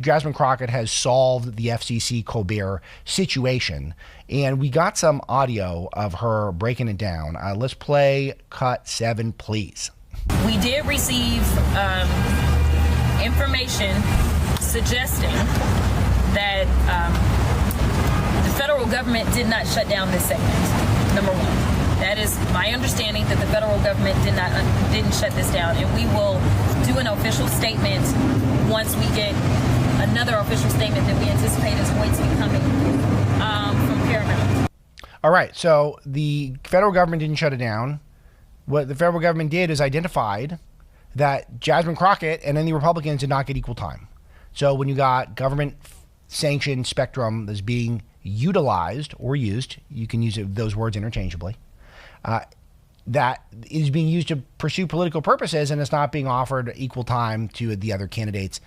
Jasmine Crockett has solved the FCC Colbert situation, and we got some audio of her breaking it down. Let's play cut 7, please. We did receive information suggesting that the federal government did not shut down this segment, number one. That is my understanding, that the federal government didn't shut this down, and we will do an official statement once we get another official statement that we anticipate is going to be coming from Paramount. All right, so the federal government didn't shut it down. What the federal government did is identified that Jasmine Crockett and any Republicans did not get equal time. So when you got government-sanctioned spectrum that's being utilized or used, you can use those words interchangeably, that is being used to pursue political purposes and it's not being offered equal time to the other candidates,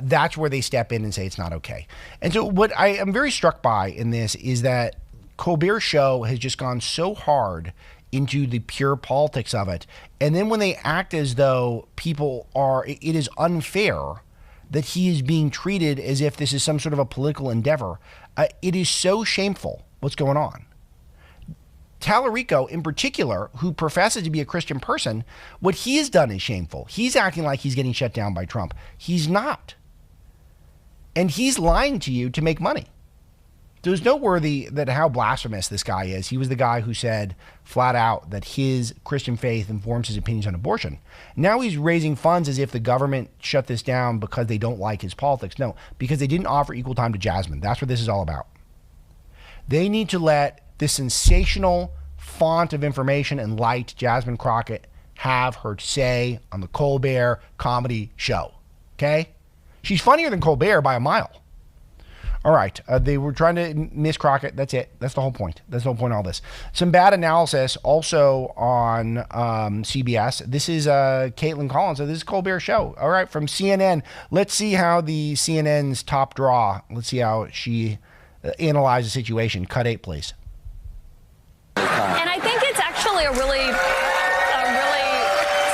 that's where they step in and say it's not okay. And so what I am very struck by in this is that Colbert Show has just gone so hard into the pure politics of it. And then when they act as though it is unfair that he is being treated as if this is some sort of a political endeavor, it is so shameful what's going on. Tallarico, in particular, who professes to be a Christian person, what he has done is shameful. He's acting like he's getting shut down by Trump. He's not. And he's lying to you to make money. So it's noteworthy that how blasphemous this guy is. He was the guy who said flat out that his Christian faith informs his opinions on abortion. Now he's raising funds as if the government shut this down because they don't like his politics. No, because they didn't offer equal time to Jasmine. That's what this is all about. They need to let this sensational font of information and light, Jasmine Crockett, have her say on the Colbert comedy show. Okay? She's funnier than Colbert by a mile. All right. They were trying to miss Crockett. That's it. That's the whole point. That's the whole point of all this. Some bad analysis also on CBS. This is Caitlin Collins. So this is Colbert Show. All right. From CNN. Let's see how the CNN's top draw, let's see how she analyzed the situation. Cut 8, please. And I think it's actually a really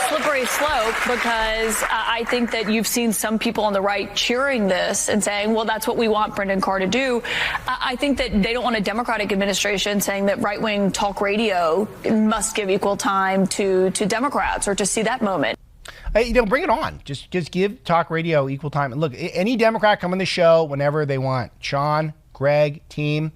slippery slope, because I think that you've seen some people on the right cheering this and saying, well, that's what we want Brendan Carr to do. I think that they don't want a Democratic administration saying that right-wing talk radio must give equal time to Democrats, or to see that moment. Bring it on. Just give talk radio equal time. And look, any Democrat come on the show whenever they want. Sean, Greg, team.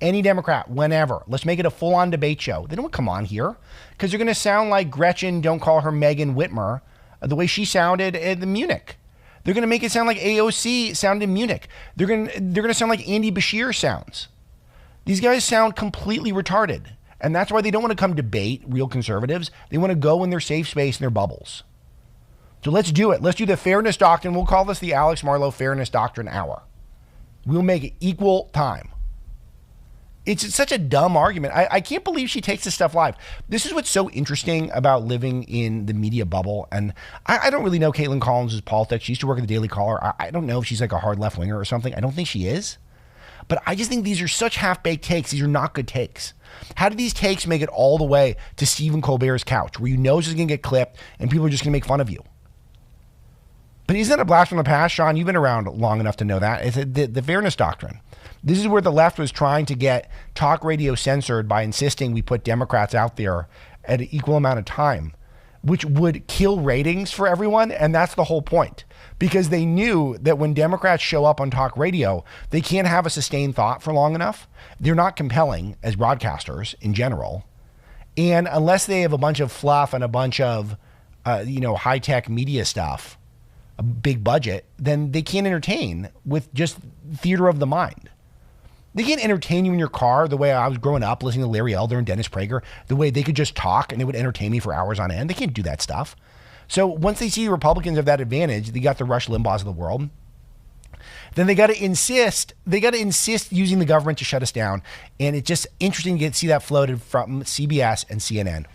Any Democrat, whenever. Let's make it a full-on debate show. They don't come on here because they're going to sound like Gretchen, don't call her Megan Whitmer, the way she sounded at the Munich. They're going to make it sound like AOC sounded in Munich. They're going to sound like Andy Bashir sounds. These guys sound completely retarded. And that's why they don't want to come debate real conservatives. They want to go in their safe space in their bubbles. So let's do it. Let's do the Fairness Doctrine. We'll call this the Alex Marlow Fairness Doctrine Hour. We'll make it equal time. It's such a dumb argument. I can't believe she takes this stuff live. This is what's so interesting about living in the media bubble. And I don't really know Caitlin Collins' politics. She used to work at the Daily Caller. I don't know if she's like a hard left-winger or something. I don't think she is. But I just think these are such half-baked takes. These are not good takes. How do these takes make it all the way to Stephen Colbert's couch, where you know it's going to get clipped and people are just going to make fun of you? But isn't that a blast from the past, Sean? You've been around long enough to know that. It's the Fairness Doctrine. This is where the left was trying to get talk radio censored by insisting we put Democrats out there at an equal amount of time, which would kill ratings for everyone. And that's the whole point, because they knew that when Democrats show up on talk radio, they can't have a sustained thought for long enough. They're not compelling as broadcasters in general. And unless they have a bunch of fluff and a bunch of, high-tech media stuff, a big budget, then they can't entertain with just theater of the mind. They can't entertain you in your car the way I was growing up listening to Larry Elder and Dennis Prager, the way they could just talk and they would entertain me for hours on end. They can't do that stuff. So once they see the Republicans have that advantage, they got the Rush Limbaughs of the world, then they got to insist using the government to shut us down. And it's just interesting to see that floated from CBS and CNN.